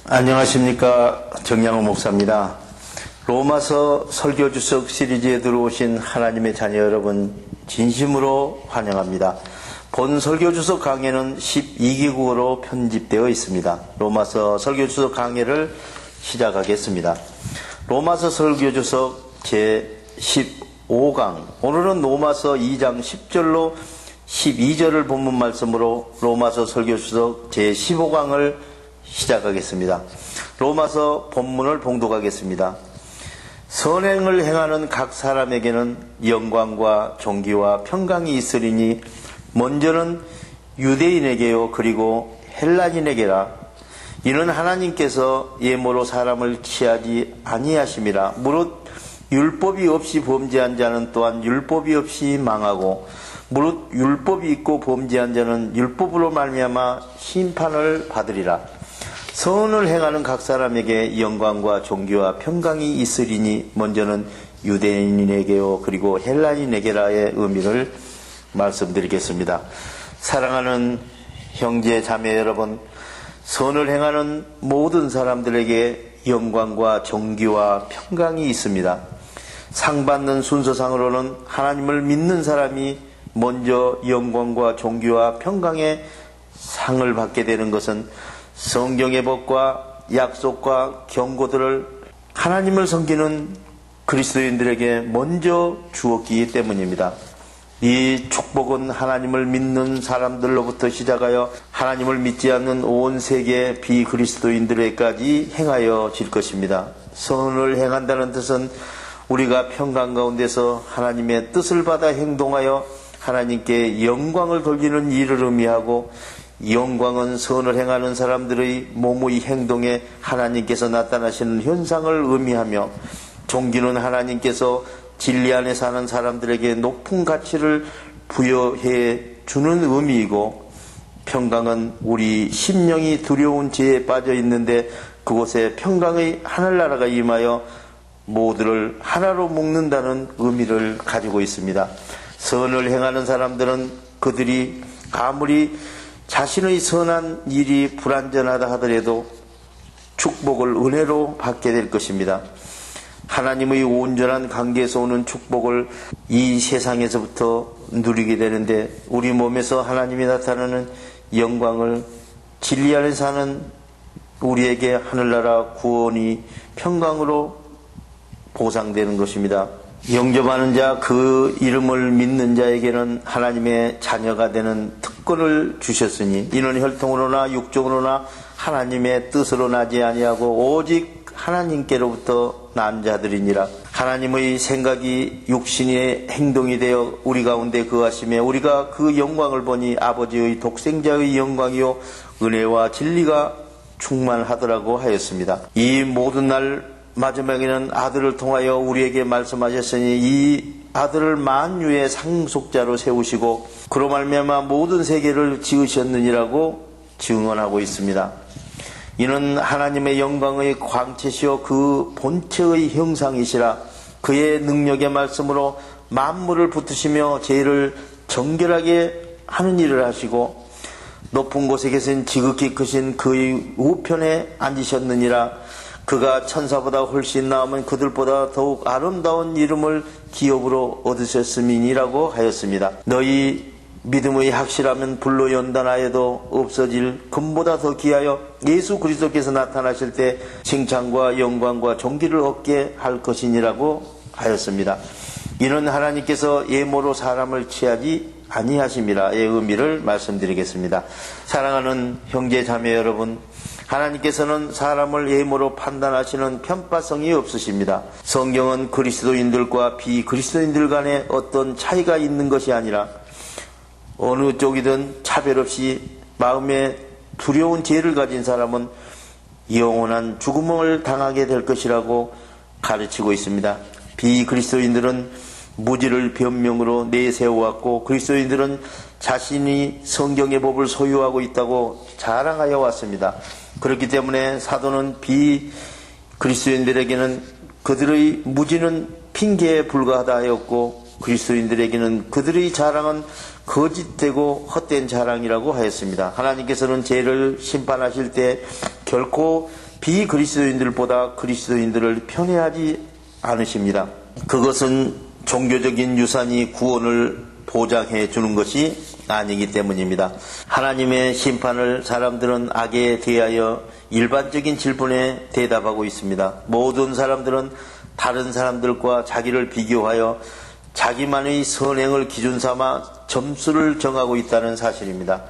안녕하십니까. 정양호 목사입니다. 로마서 설교주석 시리즈에 들어오신 하나님의 자녀 여러분 진심으로 환영합니다. 본 설교주석 강해는 12기국어로 편집되어 있습니다. 로마서 설교주석 강해를 시작하겠습니다. 로마서 설교주석 제15강, 오늘은 로마서 2장 10절로 12절을 본문 말씀으로 로마서 설교주석 제15강을 시작하겠습니다. 로마서 본문을 봉독하겠습니다. 선행을 행하는 각 사람에게는 영광과 존귀와 평강이 있으리니 먼저는 유대인에게요 그리고 헬라인에게라. 이는 하나님께서 예모로 사람을 취하지 아니하심이라. 무릇 율법이 없이 범죄한 자는 또한 율법이 없이 망하고 무릇 율법이 있고 범죄한 자는 율법으로 말미암아 심판을 받으리라. 선을 행하는 각 사람에게 영광과 존귀와 평강이 있으리니 먼저는 유대인에게요 그리고 헬라인에게라의 의미를 말씀드리겠습니다. 사랑하는 형제 자매 여러분, 선을 행하는 모든 사람들에게 영광과 존귀와 평강이 있습니다. 상 받는 순서상으로는 하나님을 믿는 사람이 먼저 영광과 존귀와 평강의 상을 받게 되는 것은 성경의 법과 약속과 경고들을 하나님을 섬기는 그리스도인들에게 먼저 주었기 때문입니다. 이 축복은 하나님을 믿는 사람들로부터 시작하여 하나님을 믿지 않는 온 세계 비그리스도인들에게까지 행하여질 것입니다. 선을 행한다는 뜻은 우리가 평강 가운데서 하나님의 뜻을 받아 행동하여 하나님께 영광을 돌리는 일을 의미하고, 영광은 선을 행하는 사람들의 몸의 행동에 하나님께서 나타나시는 현상을 의미하며, 존귀는 하나님께서 진리 안에 사는 사람들에게 높은 가치를 부여해 주는 의미이고, 평강은 우리 심령이 두려운 죄에 빠져 있는데 그곳에 평강의 하늘나라가 임하여 모두를 하나로 묶는다는 의미를 가지고 있습니다. 선을 행하는 사람들은 그들이 아무리 자신의 선한 일이 불완전하다 하더라도 축복을 은혜로 받게 될 것입니다. 하나님의 온전한 관계에서 오는 축복을 이 세상에서부터 누리게 되는데, 우리 몸에서 하나님이 나타나는 영광을 진리 안에 사는 우리에게 하늘나라 구원이 평강으로 보상되는 것입니다. 영접하는 자, 그 이름을 믿는 자에게는 하나님의 자녀가 되는 특권을 주셨으니 이는 혈통으로나 육적으로나 하나님의 뜻으로 나지 아니하고 오직 하나님께로부터 난 자들이니라. 하나님의 생각이 육신의 행동이 되어 우리 가운데 거하시며 우리가 그 영광을 보니 아버지의 독생자의 영광이요 은혜와 진리가 충만하더라고 하였습니다. 이 모든 날 마지막에는 아들을 통하여 우리에게 말씀하셨으니 이 아들을 만유의 상속자로 세우시고 그로 말미암아 모든 세계를 지으셨느니라고 증언하고 있습니다. 이는 하나님의 영광의 광채시요 그 본체의 형상이시라. 그의 능력의 말씀으로 만물을 붙으시며 죄를 정결하게 하는 일을 하시고 높은 곳에 계신 지극히 크신 그의 우편에 앉으셨느니라. 그가 천사보다 훨씬 나으면 그들보다 더욱 아름다운 이름을 기업으로 얻으셨음이니라고 하였습니다. 너희 믿음의 확실하면 불로 연단하여도 없어질 금보다 더 귀하여 예수 그리스도께서 나타나실 때 칭찬과 영광과 존귀를 얻게 할 것이니라고 하였습니다. 이는 하나님께서 예모로 사람을 취하지 아니하심이라의 의미를 말씀드리겠습니다. 사랑하는 형제 자매 여러분, 하나님께서는 사람을 예모로 판단하시는 편파성이 없으십니다. 성경은 그리스도인들과 비그리스도인들 간에 어떤 차이가 있는 것이 아니라 어느 쪽이든 차별 없이 마음에 두려운 죄를 가진 사람은 영원한 죽음을 당하게 될 것이라고 가르치고 있습니다. 비그리스도인들은 무지를 변명으로 내세워왔고, 그리스도인들은 자신이 성경의 법을 소유하고 있다고 자랑하여 왔습니다. 그렇기 때문에 사도는 비그리스도인들에게는 그들의 무지는 핑계에 불과하다 하였고, 그리스도인들에게는 그들의 자랑은 거짓되고 헛된 자랑이라고 하였습니다. 하나님께서는 죄를 심판하실 때 결코 비그리스도인들보다 그리스도인들을 편애하지 않으십니다. 그것은 종교적인 유산이 구원을 보장해 주는 것이 아니기 때문입니다. 하나님의 심판을 사람들은 악에 대하여 일반적인 질문에 대답하고 있습니다. 모든 사람들은 다른 사람들과 자기를 비교하여 자기만의 선행을 기준 삼아 점수를 정하고 있다는 사실입니다.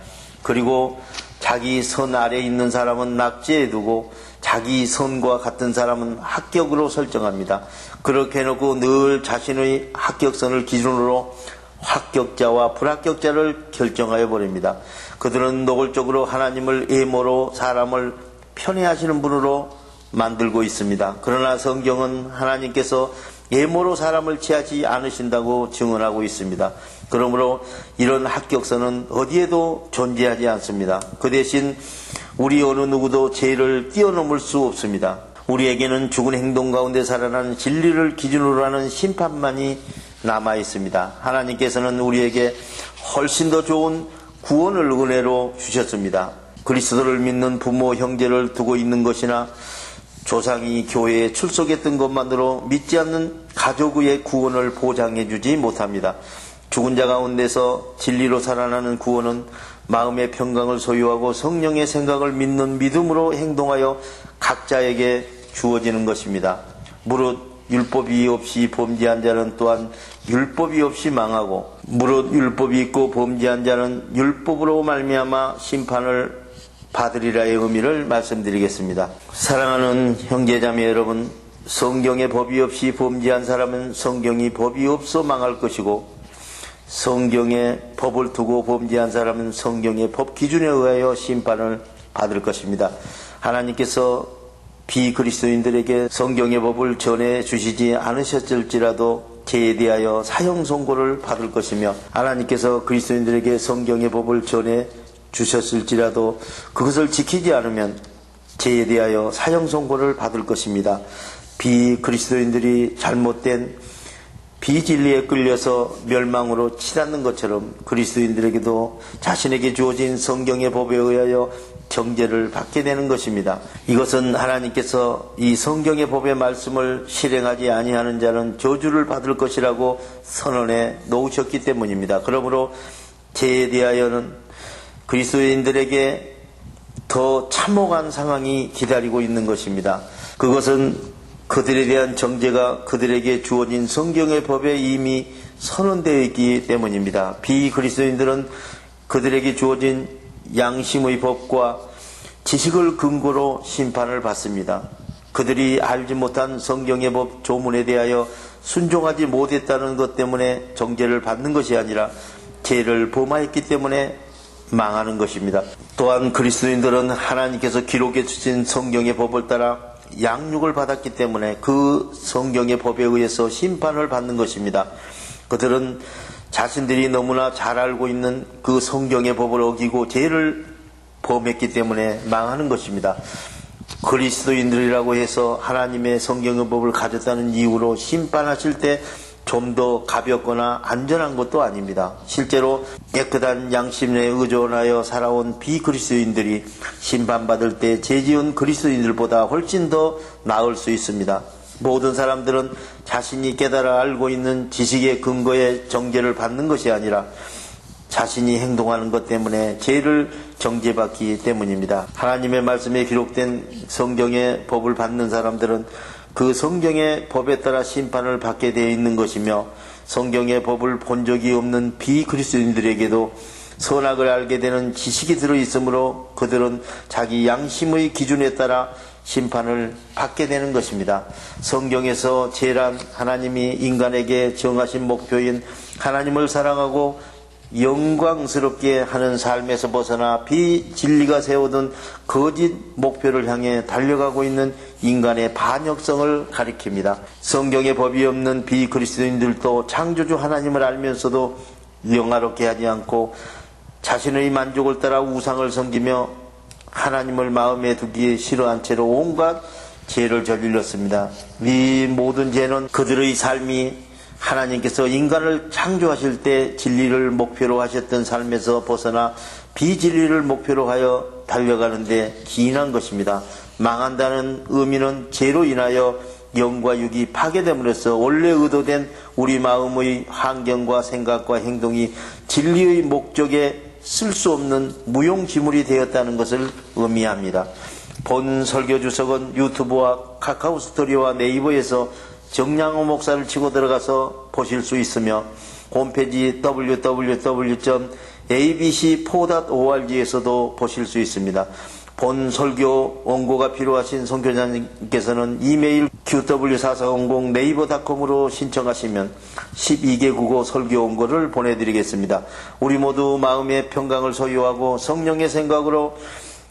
그리고 자기 선 아래에 있는 사람은 낙제해 두고 자기 선과 같은 사람은 합격으로 설정합니다. 그렇게 해놓고 늘 자신의 합격선을 기준으로 합격자와 불합격자를 결정하여 버립니다. 그들은 노골적으로 하나님을 예모로 사람을 편애하시는 분으로 만들고 있습니다. 그러나 성경은 하나님께서 예모로 사람을 취하지 않으신다고 증언하고 있습니다. 그러므로 이런 합격선은 어디에도 존재하지 않습니다. 그 대신 우리 어느 누구도 죄를 뛰어넘을 수 없습니다. 우리에게는 죽은 행동 가운데 살아나는 진리를 기준으로 하는 심판만이 남아 있습니다. 하나님께서는 우리에게 훨씬 더 좋은 구원을 은혜로 주셨습니다. 그리스도를 믿는 부모, 형제를 두고 있는 것이나 조상이 교회에 출석했던 것만으로 믿지 않는 가족의 구원을 보장해 주지 못합니다. 죽은 자 가운데서 진리로 살아나는 구원은 마음의 평강을 소유하고 성령의 생각을 믿는 믿음으로 행동하여 각자에게 주어지는 것입니다. 무릇 율법이 없이 범죄한 자는 또한 율법이 없이 망하고, 무릇 율법이 있고 범죄한 자는 율법으로 말미암아 심판을 받으리라의 의미를 말씀드리겠습니다. 사랑하는 형제자매 여러분, 성경에 법이 없이 범죄한 사람은 성경이 법이 없어 망할 것이고, 성경에 법을 두고 범죄한 사람은 성경의 법 기준에 의하여 심판을 받을 것입니다. 하나님께서 비그리스도인들에게 성경의 법을 전해 주시지 않으셨을지라도 죄에 대하여 사형 선고를 받을 것이며, 하나님께서 그리스도인들에게 성경의 법을 전해 주셨을지라도 그것을 지키지 않으면 죄에 대하여 사형 선고를 받을 것입니다. 비그리스도인들이 잘못된 비진리에 끌려서 멸망으로 치닫는 것처럼 그리스도인들에게도 자신에게 주어진 성경의 법에 의하여 정죄를 받게 되는 것입니다. 이것은 하나님께서 이 성경의 법의 말씀을 실행하지 아니하는 자는 저주를 받을 것이라고 선언해 놓으셨기 때문입니다. 그러므로 죄에 대하여는 그리스도인들에게 더 참혹한 상황이 기다리고 있는 것입니다. 그것은 그들에 대한 정죄가 그들에게 주어진 성경의 법에 이미 선언되어 있기 때문입니다. 비그리스도인들은 그들에게 주어진 양심의 법과 지식을 근거로 심판을 받습니다. 그들이 알지 못한 성경의 법 조문에 대하여 순종하지 못했다는 것 때문에 정죄를 받는 것이 아니라 죄를 범하였기 때문에 망하는 것입니다. 또한 그리스도인들은 하나님께서 기록해 주신 성경의 법을 따라 양육을 받았기 때문에 그 성경의 법에 의해서 심판을 받는 것입니다. 그들은 자신들이 너무나 잘 알고 있는 그 성경의 법을 어기고 죄를 범했기 때문에 망하는 것입니다. 그리스도인들이라고 해서 하나님의 성경의 법을 가졌다는 이유로 심판하실 때 좀 더 가볍거나 안전한 것도 아닙니다. 실제로 깨끗한 양심에 의존하여 살아온 비그리스도인들이 심판받을 때 죄지은 그리스도인들보다 훨씬 더 나을 수 있습니다. 모든 사람들은 자신이 깨달아 알고 있는 지식의 근거에 정죄를 받는 것이 아니라 자신이 행동하는 것 때문에 죄를 정죄받기 때문입니다. 하나님의 말씀에 기록된 성경의 법을 받는 사람들은 그 성경의 법에 따라 심판을 받게 되어 있는 것이며, 성경의 법을 본 적이 없는 비그리스도인들에게도 선악을 알게 되는 지식이 들어있으므로 그들은 자기 양심의 기준에 따라 심판을 받게 되는 것입니다. 성경에서 죄란 하나님이 인간에게 정하신 목표인 하나님을 사랑하고 영광스럽게 하는 삶에서 벗어나 비진리가 세우던 거짓 목표를 향해 달려가고 있는 인간의 반역성을 가리킵니다. 성경에 법이 없는 비그리스도인들도 창조주 하나님을 알면서도 영화롭게 하지 않고 자신의 만족을 따라 우상을 섬기며 하나님을 마음에 두기 싫어한 채로 온갖 죄를 저질렀습니다. 이 모든 죄는 그들의 삶이 하나님께서 인간을 창조하실 때 진리를 목표로 하셨던 삶에서 벗어나 비진리를 목표로 하여 달려가는데 기인한 것입니다. 망한다는 의미는 죄로 인하여 영과 육이 파괴됨으로써 원래 의도된 우리 마음의 환경과 생각과 행동이 진리의 목적에 쓸 수 없는 무용지물이 되었다는 것을 의미합니다. 본 설교 주석은 유튜브와 카카오 스토리와 네이버에서 정량호 목사를 치고 들어가서 보실 수 있으며 홈페이지 www.abc4.org에서도 보실 수 있습니다. 본 설교 원고가 필요하신 선교사님께서는 이메일 qw4400 네이버닷컴으로 신청하시면 12개 국어 설교 원고를 보내드리겠습니다. 우리 모두 마음의 평강을 소유하고 성령의 생각으로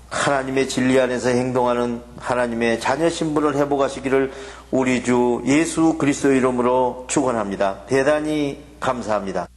하나님의 진리 안에서 행동하는 하나님의 자녀 신분을 회복하시기를 우리 주 예수 그리스도 이름으로 축원합니다. 대단히 감사합니다.